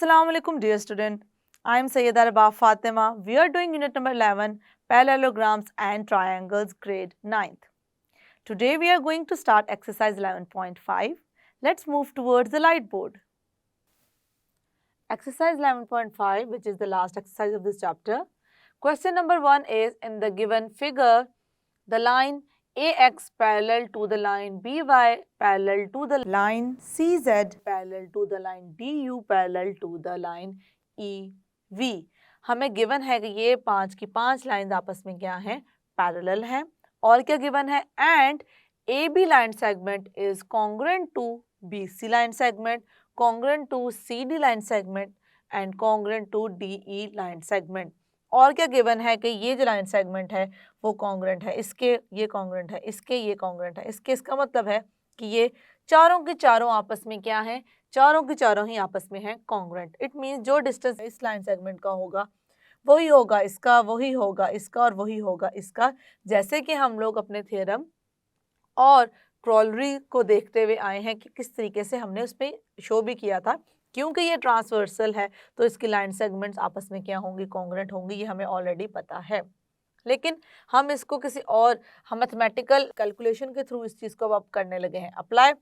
Assalamu alaikum dear student. I am Sayyida Rabab Fatima. We are doing unit number 11 parallelograms and triangles grade 9th. Today we are going to start exercise 11.5. Let's move towards the light board. Exercise 11.5, which is the last exercise of this chapter. Question number 1 is, in the given figure, the line AX parallel to the line BY parallel to the line CZ parallel to the line DU parallel to the line EV. हमें given है कि ये 5 की 5 lines आपस में क्या हैं, parallel हैं. और क्या गिवन है, and AB line segment is congruent to BC line segment, congruent to CD line segment and congruent to DE line segment. और क्या गिवन है कि ये जो लाइन सेगमेंट है वो कॉन्ग्रेंट है इसके, ये कॉन्ग्रेंट है इसके, ये कॉन्ग्रेंट है इसके. इसका मतलब है कि ये चारों के चारों आपस में क्या है, चारों के चारों ही आपस में है कॉन्ग्रेंट. इट मीन्स जो डिस्टेंस इस लाइन सेगमेंट का होगा वही होगा इसका, वही होगा इसका और वही होगा इसका. जैसे कि हम लोग अपने थ्योरम और क्रॉलरी को देखते हुए आए हैं कि किस तरीके से हमने उस पर शो भी किया था. क्योंकि ये ट्रांसवर्सल है तो इसकी लाइन सेगमेंट्स आपस में क्या होंगी, कॉन्ग्रेंट होंगी. ये हमें ऑलरेडी पता है, लेकिन हम इसको किसी और हम मैथमेटिकल कैलकुलेशन के थ्रू इस चीज़ को अब करने लगे हैं. Apply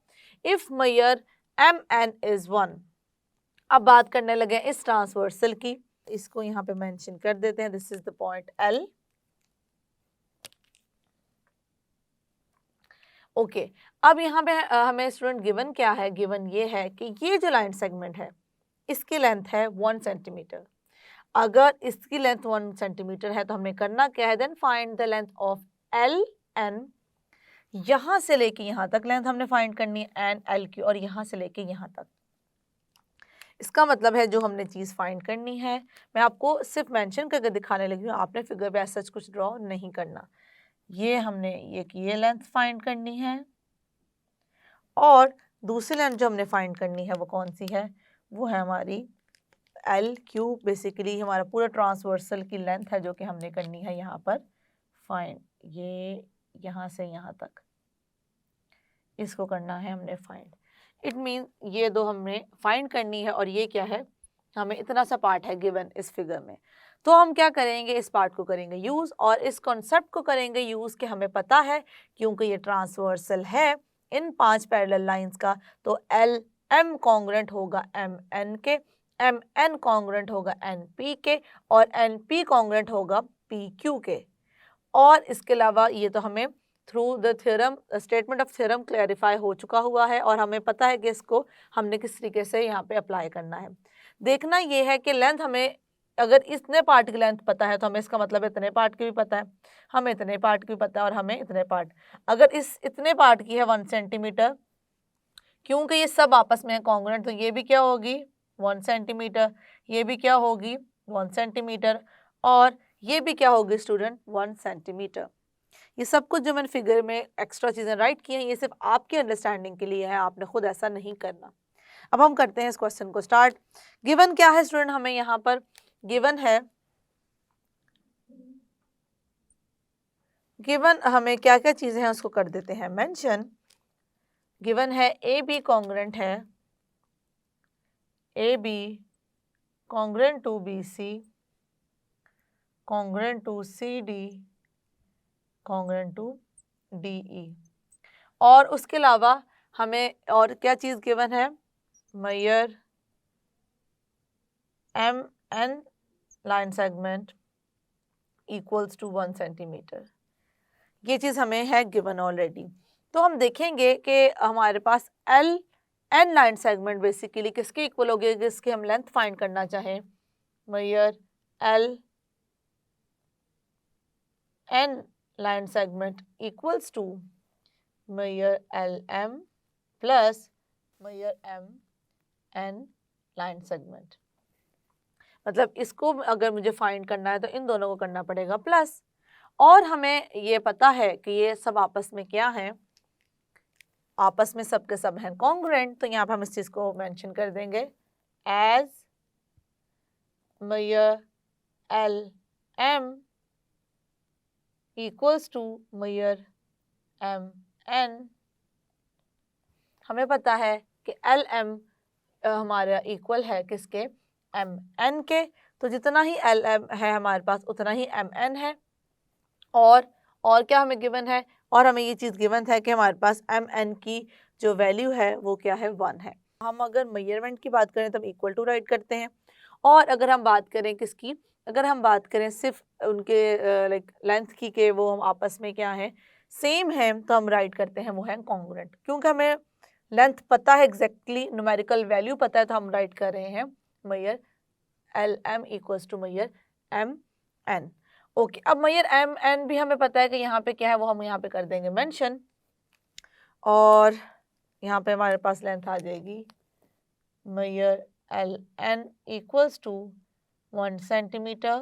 if mayor MN is 1. अब बात करने लगे हैं इस ट्रांसवर्सल की. इसको यहाँ पे मेंशन कर देते हैं. This is the point L. Okay अब यहाँ पे हमें स्टूडेंट गिवन क्या है, गिवन ये है कि ये जो लाइन सेगमेंट है इसकी लेंथ है 1 सेंटीमीटर. अगर इसकी लेंथ 1 सेंटीमीटर है तो हमने करना क्या है, then find the length of LN. यहाँ से लेके यहाँ तक लेंथ हमने फाइंड करनी है NL की, और यहाँ से लेके यहाँ तक. इसका मतलब है जो हमने चीज़ फाइंड करनी है, मैं आपको सिर्फ मेंशन करके दिखाने लगी हूँ, आपने फिगर पे ऐसा कुछ ड्रॉ नहीं करना. ये हमने ये लेंथ फाइंड करनी है, और दूसरी लेंथ जो हमने फाइंड करनी है वो कौन सी है, वो है हमारी LQ. बेसिकली हमारा पूरा ट्रांसवर्सल की लेंथ है जो कि हमने करनी है यहाँ पर फाइंड. ये यहाँ से यहाँ तक इसको करना है हमने फाइंड. इट मीन ये दो हमने फाइंड करनी है, और ये क्या है, हमें इतना सा पार्ट है गिवन इस फिगर में. तो हम क्या करेंगे, इस पार्ट को करेंगे यूज़, और इस कॉन्सेप्ट को करेंगे यूज़ कि हमें पता है क्योंकि ये ट्रांसवर्सल है इन 5 पैरेलल लाइंस का, तो LM कॉन्ग्रेंट होगा MN के, MN कॉन्ग्रेंट होगा NP के, और NP कॉन्ग्रेंट होगा PQ के. और इसके अलावा ये तो हमें through the theorem, statement of theorem clarify हो चुका हुआ है, और हमें पता है कि इसको हमने किस तरीके से यहाँ पे अप्लाई करना है. देखना ये है कि लेंथ हमें, अगर इतने पार्ट की लेंथ पता है तो हमें इसका मतलब इतने पार्ट की भी पता है, हमें इतने पार्ट की भी पता है, और हमें इतने पार्ट. अगर इस इतने पार्ट की है 1 सेंटीमीटर, क्योंकि ये सब आपस में है कॉन्ग्रेंट, तो ये भी क्या होगी 1 सेंटीमीटर, ये भी क्या होगी 1 सेंटीमीटर, और ये भी क्या होगी स्टूडेंट 1 सेंटीमीटर. ये सब कुछ जो मैंने फिगर में एक्स्ट्रा चीज़ें राइट की हैं ये सिर्फ आपकी अंडरस्टैंडिंग के लिए है, आपने खुद ऐसा नहीं करना. अब हम करते हैं इस क्वेश्चन को स्टार्ट. गिवन क्या है स्टूडेंट, हमें यहाँ पर गिवन है, गिवन हमें क्या क्या चीज़ें हैं उसको कर देते हैं मेंशन. गिवन है AB कॉन्ग्रेंट है, AB congruent to BC, congruent to CD, congruent to DE. और उसके अलावा हमें और क्या चीज़ गिवन है, measure MN line segment equals to 1 centimetre. ये चीज़ हमें है गिवन ऑलरेडी. तो हम देखेंगे कि हमारे पास LN लाइन सेगमेंट बेसिकली किसके इक्वल होगी, जिसकी हम लेंथ फाइंड करना चाहें. Measure LN line segment equals to measure LM plus measure MN line segment. मतलब इसको अगर मुझे फाइंड करना है तो इन दोनों को करना पड़ेगा प्लस. और हमें ये पता है कि ये सब आपस में क्या हैं, आपस में सब के सब हैं कॉन्ग्रेंट. तो यहाँ पर हम इस चीज़ को मेंशन कर देंगे as measure LM equals to measure MN. हमें पता है कि LM हमारा इक्वल है किसके, एम एन के, तो जितना ही एल एम है हमारे पास उतना ही एम एन है। और क्या हमें गिवन है, और हमें ये चीज़ गिवन है कि हमारे पास एम एन की जो वैल्यू है वो क्या है, 1 है। हम अगर मेजरमेंट की बात करें तो हम इक्वल टू राइट करते हैं, और अगर हम बात करें किसकी, अगर हम बात करें सिर्फ उनके लाइक लेंथ की के वो हम आपस में क्या है, सेम है, तो हम राइट करते हैं वो है कॉन्ग्रुएंट। क्योंकि हमें लेंथ पता है, एग्जैक्टली न्यूमेरिकल वैल्यू पता है, तो हम राइट कर रहे हैं measure L M equals to measure M N. Okay, अब मैयर एम एन भी हमें पता है कि यहाँ पे क्या है, वो हम यहाँ पे कर देंगे मेंशन, और यहाँ पे हमारे पास लेंथ आ जाएगी measure L N equals to 1 centimetre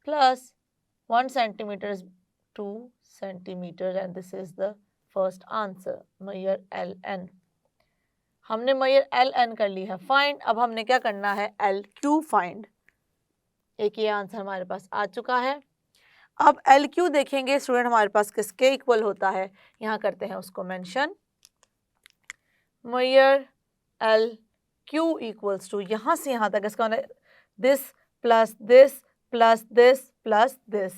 plus 1 centimetre is 2 centimetre, and this is the first answer measure L N. हमने मैयर एल एन कर ली है फाइंड, अब हमने क्या करना है, एल क्यू फाइंड। एक ये आंसर हमारे पास आ चुका है। अब एल क्यू देखेंगे स्टूडेंट हमारे पास किसके इक्वल होता है, यहाँ करते हैं उसको mention, measure L Q equals to, यहाँ से यहाँ तक इसका this plus this plus this plus this,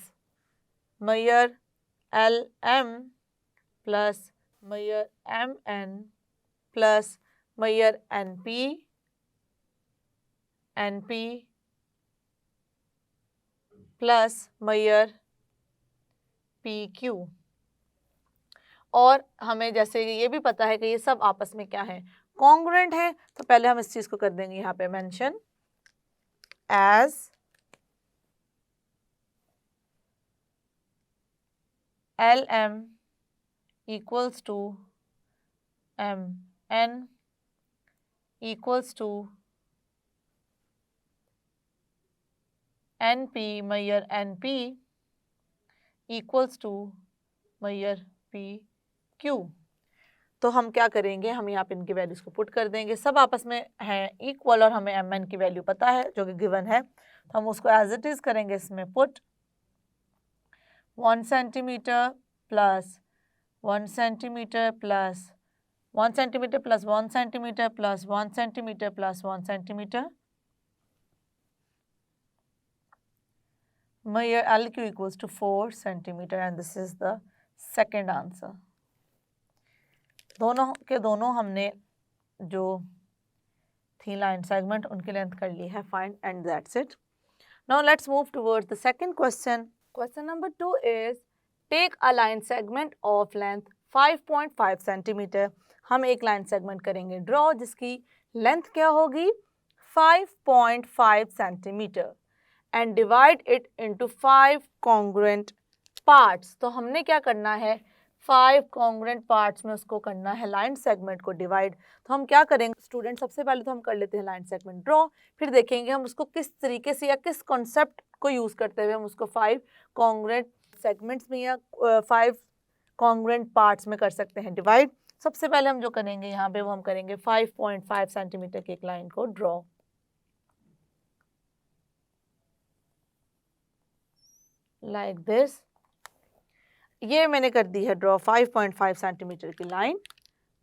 measure L M plus measure M N plus measure N P plus measure P Q. और हमें जैसे ये भी पता है कि ये सब आपस में क्या है, कॉन्ग्रुएंट है, तो पहले हम इस चीज को कर देंगे यहाँ पे mention as L M equals to M N equals to N P measure N P equals to measure P Q. तो हम क्या करेंगे, हम यहाँ पे इनकी वैल्यूज को पुट कर देंगे, सब आपस में हैं इक्वल, और हमें एम एन की वैल्यू पता है जो कि गिवन है, तो हम उसको एज इट इज करेंगे इसमें put 1 centimetre plus 1 centimetre plus 1 centimetre plus 1 centimetre plus 1 centimetre plus 1 centimetre, measure L Q equals to 4 centimetre, and this is the second answer. दोनों के दोनों हमने जो थी लाइन सेगमेंट उनकी लेंथ कर ली है find, and that's it. Now let's move towards the second question. Question number 2 is take a line segment of length 5.5 centimetre. हम एक लाइन सेगमेंट करेंगे ड्रॉ जिसकी लेंथ क्या होगी, 5.5 centimetre, and divide it into 5 congruent parts. तो हमने क्या करना है, 5 कॉन्ग्रुएंट पार्ट्स में उसको करना है लाइन सेगमेंट को डिवाइड। तो हम क्या करेंगे स्टूडेंट, सबसे पहले तो हम कर लेते हैं लाइन सेगमेंट ड्रॉ, फिर देखेंगे हम उसको किस तरीके से या किस कॉन्सेप्ट को यूज करते हुए हम उसको 5 कॉन्ग्रुएंट सेगमेंट्स में या 5 कॉन्ग्रुएंट पार्ट्स में कर सकते हैं डिवाइड। सबसे पहले हम जो करेंगे यहाँ पे वो हम करेंगे 5.5 सेंटीमीटर की एक लाइन को ड्रॉ, लाइक दिस। ये मैंने कर दी है ड्रॉ 5.5 सेंटीमीटर की लाइन,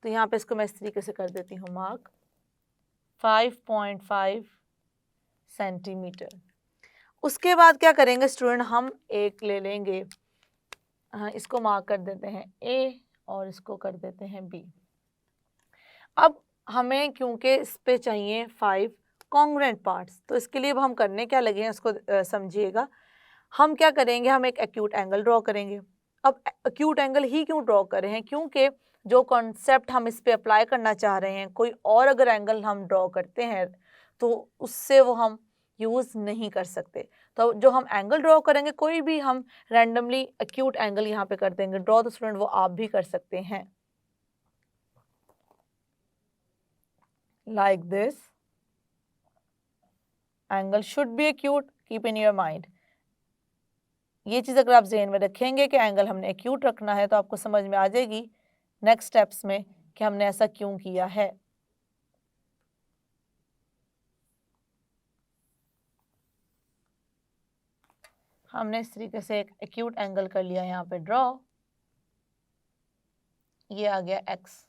तो यहाँ पे इसको मैं इस तरीके से कर देती हूँ मार्क 5.5 सेंटीमीटर। उसके बाद क्या करेंगे स्टूडेंट, हम एक ले लेंगे, हाँ इसको मार्क कर देते हैं ए और इसको कर देते हैं बी। अब हमें क्योंकि इस पे चाहिए 5 कॉन्ग्रुएंट पार्ट्स, तो इसके लिए अब हम करने क्या लगे हैं उसको समझिएगा। हम क्या करेंगे, हम एक एक्यूट एंगल ड्रॉ करेंगे। अब एक्यूट एंगल ही क्यों ड्रॉ कर रहे हैं, क्योंकि जो कॉन्सेप्ट हम इस पे अप्लाई करना चाह रहे हैं, कोई और अगर एंगल हम ड्रॉ करते हैं तो उससे वो हम यूज़ नहीं कर सकते। तो जो हम एंगल ड्रॉ करेंगे, कोई भी हम रैंडमली एक्यूट एंगल यहाँ पे कर देंगे ड्रॉ, तो स्टूडेंट वो आप भी कर सकते हैं like this. Angle should be acute, keep in your mind. ये चीज़ अगर आप ज़हन में रखेंगे कि एंगल हमने एक्यूट रखना है, तो आपको समझ में आ जाएगी नेक्स्ट स्टेप्स में कि हमने ऐसा क्यों किया है। हमने इस तरीके से एक एक्यूट एंगल कर लिया यहाँ पे ड्रॉ, ये आ गया एक्स।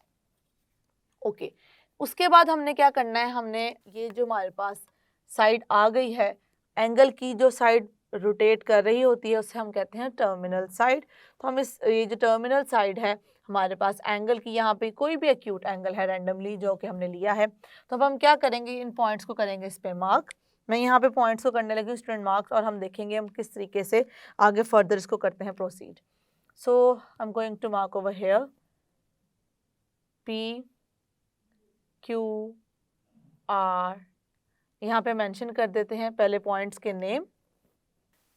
ओके, उसके बाद हमने क्या करना है, हमने ये जो हमारे पास साइड आ गई है, एंगल की जो साइड रोटेट कर रही होती है उसे हम कहते हैं टर्मिनल साइड। तो हम ये जो टर्मिनल साइड है हमारे पास एंगल की, यहाँ पे कोई भी एक्यूट एंगल है रैंडमली जो कि हमने लिया है, तो अब हम क्या करेंगे, इन पॉइंट्स को करेंगे इस पे मार्क। मैं यहाँ पे पॉइंट्स को करने लगी हूँ स्टूडेंट मार्क्स, और हम देखेंगे हम किस तरीके से आगे फर्दर इसको करते हैं proceed. So I am going to mark over here P Q R, यहाँ पे मेंशन कर देते हैं पहले पॉइंट्स के name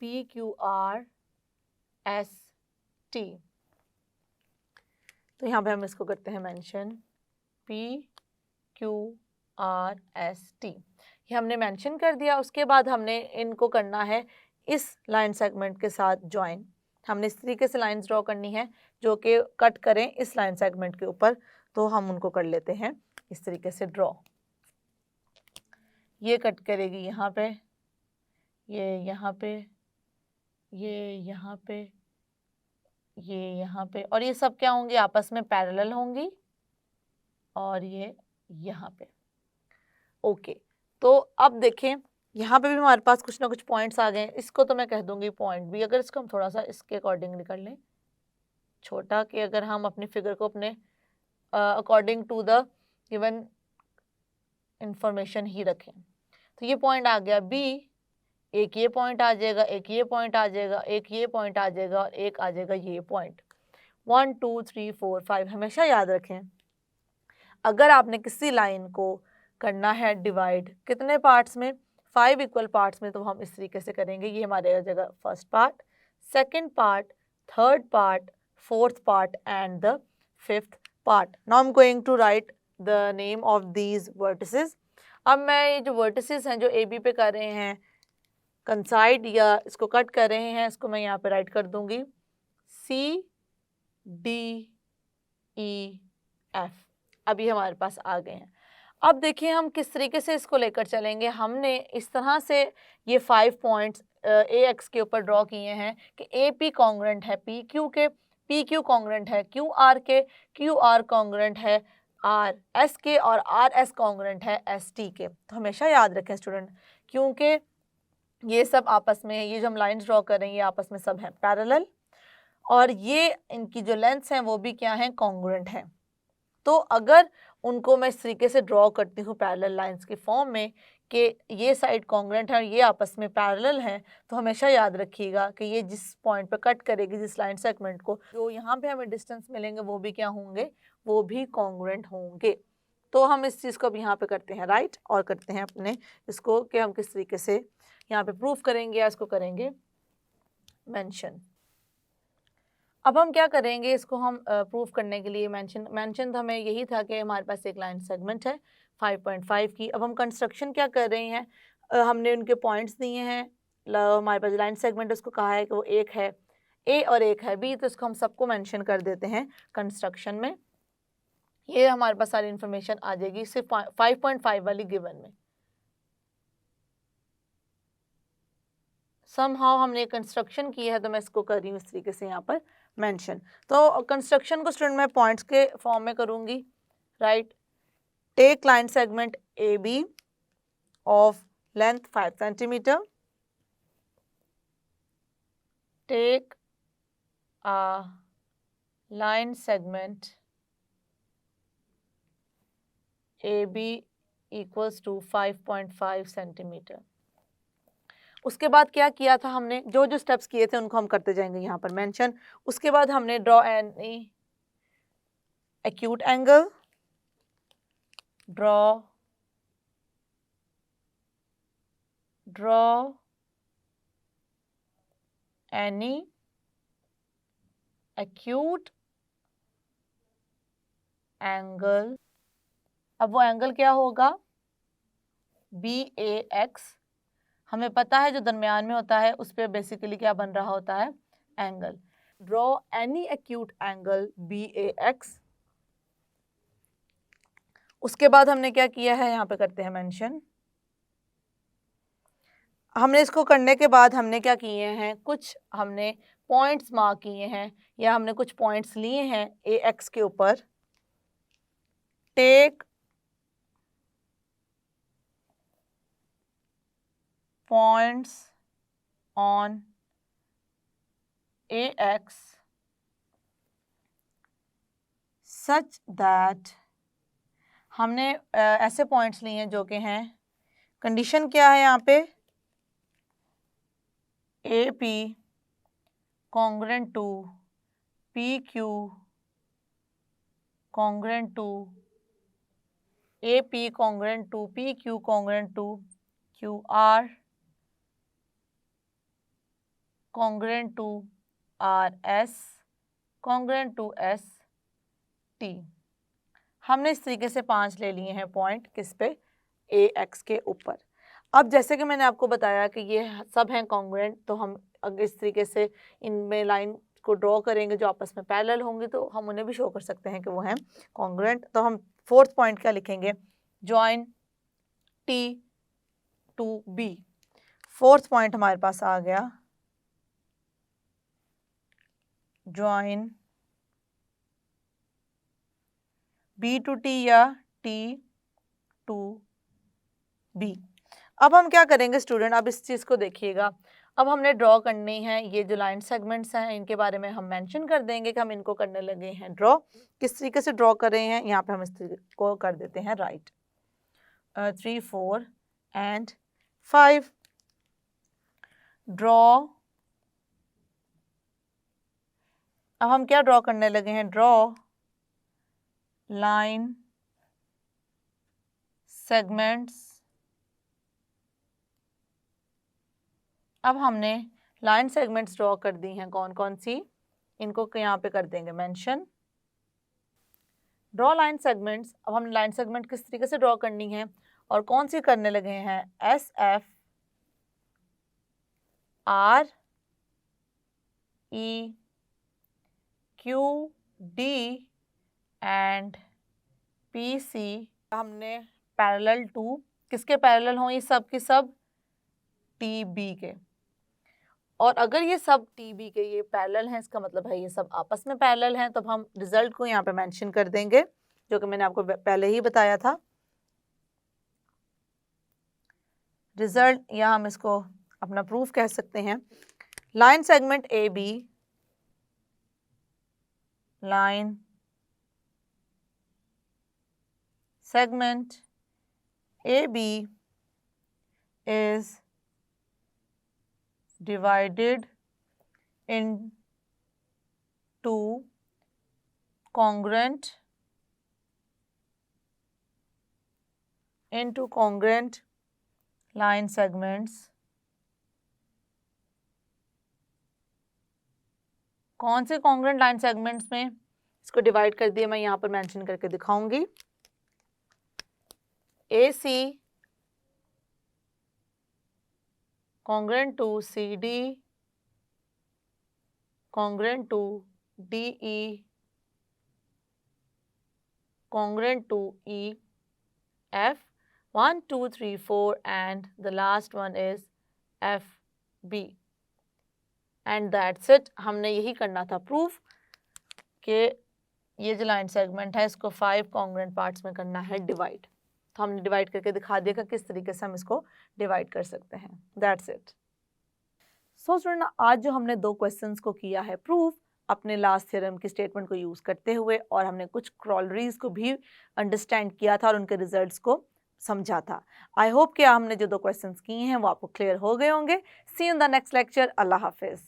P Q R S T। तो यहाँ पे हम इसको करते हैं mention P Q R S T, ये हमने मेंशन कर दिया। उसके बाद हमने इनको करना है इस लाइन सेगमेंट के साथ ज्वाइन। हमने इस तरीके से लाइंस ड्रॉ करनी है जो कि कट करें इस लाइन सेगमेंट के ऊपर, तो हम उनको कर लेते हैं इस तरीके से ड्रॉ। ये कट करेगी यहाँ पे, ये यहाँ पे, ये यहाँ पे, ये यहाँ पे, और ये सब क्या होंगी, आपस में पैरेलल होंगी, और ये यहाँ पे। ओके, तो अब देखें यहाँ पे भी हमारे पास कुछ ना कुछ पॉइंट्स आ गए। इसको तो मैं कह दूंगी पॉइंट भी, अगर इसको हम थोड़ा सा इसके अकॉर्डिंगली कर लें छोटा, कि अगर हम अपनी फिगर को अपने according to the given information ही रखें, तो ये पॉइंट आ गया बी, एक ये पॉइंट आ जाएगा, एक ये पॉइंट आ जाएगा, एक ये पॉइंट आ जाएगा, और एक आ जाएगा ये पॉइंट। 1 2 3 4 5 हमेशा याद रखें, अगर आपने किसी लाइन को करना है डिवाइड कितने पार्ट्स में, 5 इक्वल पार्ट्स में, तो हम इस तरीके से करेंगे। ये हमारे आ जाएगा first part, second part, third part, fourth part and the fifth part. Now I am going to write the name of these vertices. अब मैं ये जो वर्टिसेस हैं जो ए बी पे कर रहे हैं कंसाइड या इसको कट कर रहे हैं, इसको मैं यहाँ पे राइट कर दूंगी C D E F। अभी हमारे पास आ गए हैं। अब देखिए हम किस तरीके से इसको लेकर चलेंगे। हमने इस तरह से ये 5 पॉइंट्स ए एक्स के ऊपर ड्रॉ किए हैं कि ए पी कॉन्ग्रेंट है पी क्यू के, पी क्यू कॉन्ग्रेंट है क्यू आर के, क्यू आर कॉन्ग्रेंट है आर एस के, और आर एस कॉन्ग्रेंट है एस टी के। तो हमेशा याद रखें स्टूडेंट, क्योंकि ये सब आपस में, ये जो हम लाइन्स ड्रॉ कर रहे हैं ये आपस में सब हैं पैरेलल, और ये इनकी जो लेंथ्स हैं वो भी क्या हैं, कॉन्ग्रुएंट हैं। तो अगर उनको मैं इस तरीके से ड्रॉ करती हूँ पैरेलल लाइंस के फॉर्म में कि ये साइड कॉन्ग्रुएंट है और ये आपस में पैरेलल हैं, तो हमेशा याद रखिएगा कि ये जिस पॉइंट पर कट करेगी जिस लाइन सेगमेंट को, जो यहाँ पे हमें डिस्टेंस मिलेंगे वो भी क्या होंगे, वो भी कॉन्ग्रुएंट होंगे। तो हम इस चीज़ को अब यहाँ पे करते हैं राइट, और करते हैं अपने इसको कि हम किस तरीके से यहाँ पे प्रूफ करेंगे या इसको करेंगे मेंशन। अब हम क्या करेंगे, इसको हम प्रूफ करने के लिए मेंशन हमें यही था कि हमारे पास एक लाइन सेगमेंट है 5.5 की। अब हम कंस्ट्रक्शन क्या कर रहे हैं, हमने उनके पॉइंट्स दिए हैं, हमारे पास लाइन सेगमेंट उसको कहा है कि वो एक है ए और एक है बी, तो इसको हम सबको मेंशन कर देते हैं कंस्ट्रक्शन में। ये हमारे पास सारी इन्फॉर्मेशन आ जाएगी सिर्फ 5.5 वाली गिवन में। समहाउ हमने कंस्ट्रक्शन की है, तो मैं इसको कर रही हूँ इस तरीके से यहाँ पर मेंशन। तो कंस्ट्रक्शन को स्टूडेंट मैं पॉइंट्स के फॉर्म में करूँगी right. Take line segment A B of length 5 centimetre, take a line segment AB equals to 5.5 centimetre. उसके बाद क्या किया था हमने, जो जो स्टेप्स किए थे उनको हम करते जाएंगे यहाँ पर मेंशन। उसके बाद हमने draw any acute angle, draw any acute angle. अब वो एंगल क्या होगा, BAX। हमें पता है जो दरमियान में होता है उस पर बेसिकली क्या बन रहा होता है, angle. Draw any acute angle BAX। उसके बाद हमने क्या किया है, यहाँ पे करते हैं मेंशन। हमने इसको करने के बाद हमने क्या किए हैं, कुछ हमने पॉइंट्स मार्क किए हैं, या हमने कुछ पॉइंट्स लिए हैं AX के ऊपर। Take points on AX such that हमने ऐसे पॉइंट्स लिए हैं जो कि हैं, कंडीशन क्या है यहाँ पे, AP congruent to PQ congruent to AP congruent to PQ congruent to QR congruent to RS congruent to ST। हमने इस तरीके से 5 ले लिए हैं पॉइंट, किस पे, AX के ऊपर। अब जैसे कि मैंने आपको बताया कि ये सब हैं कॉन्ग्रुएंट, तो हम अगर इस तरीके से इनमें लाइन को ड्रॉ करेंगे जो आपस में पैरेलल होंगी, तो हम उन्हें भी शो कर सकते हैं कि वो हैं कॉन्ग्रुएंट। तो हम फोर्थ पॉइंट क्या लिखेंगे, join T to B। Fourth point हमारे पास आ गया, जॉइन B टू T या T टू B। अब हम क्या करेंगे स्टूडेंट, अब इस चीज़ को देखिएगा, अब हमने ड्रॉ करनी है ये जो लाइन सेगमेंट्स हैं, इनके बारे में हम मेंशन कर देंगे कि हम इनको करने लगे हैं ड्रॉ। किस तरीके से ड्रॉ कर रहे हैं, यहाँ पे हम इस तरीके को कर देते हैं राइट, 3 4 एंड 5 ड्रॉ। अब हम क्या ड्रॉ करने लगे हैं, ड्रॉ लाइन सेगमेंट्स। अब हमने लाइन सेगमेंट्स ड्रॉ कर दी हैं, कौन कौन सी, इनको यहाँ पे कर देंगे मेंशन, ड्रॉ लाइन सेगमेंट्स। अब हमने लाइन सेगमेंट किस तरीके से ड्रॉ करनी है और कौन सी करने लगे हैं, SF R E Q D and PC। हमने पैरेलल टू, किसके पैरेलल हों ये सब की सब, TB के। और अगर ये सब TB के ये पैरेलल हैं, इसका मतलब है ये सब आपस में पैरेलल हैं, तब हम रिजल्ट को यहाँ पे मेंशन कर देंगे, जो कि मैंने आपको पहले ही बताया था। रिजल्ट, या हम इसको अपना प्रूफ कह सकते हैं, line segment AB, line segment AB is divided into congruent line segments। कौन से congruent line segments में, इसको डिवाइड कर दिया, मैं यहाँ पर मेंशन करके दिखाऊंगी, AC congruent to CD congruent to DE congruent to E, F 1 2 3 4 and the last one is FB and that's it। हमने यही करना था प्रूफ कि ये जो लाइन सेगमेंट है इसको 5 कॉन्ग्रुएंट पार्ट्स में करना है डिवाइड। तो हमने डिवाइड करके दिखा दिया कि किस तरीके से हम इसको डिवाइड कर सकते हैं। That's it. सो स्टूडेंट, आज जो हमने 2 क्वेश्चंस को किया है प्रूफ अपने लास्ट थ्योरम की स्टेटमेंट को यूज़ करते हुए, और हमने कुछ क्रॉलरीज को भी अंडरस्टैंड किया था और उनके रिजल्ट्स को समझा था। आई होप कि हमने जो 2 क्वेश्चंस किए हैं वो आपको क्लियर हो गए होंगे। See you in the next lecture. अल्लाह हाफिज़।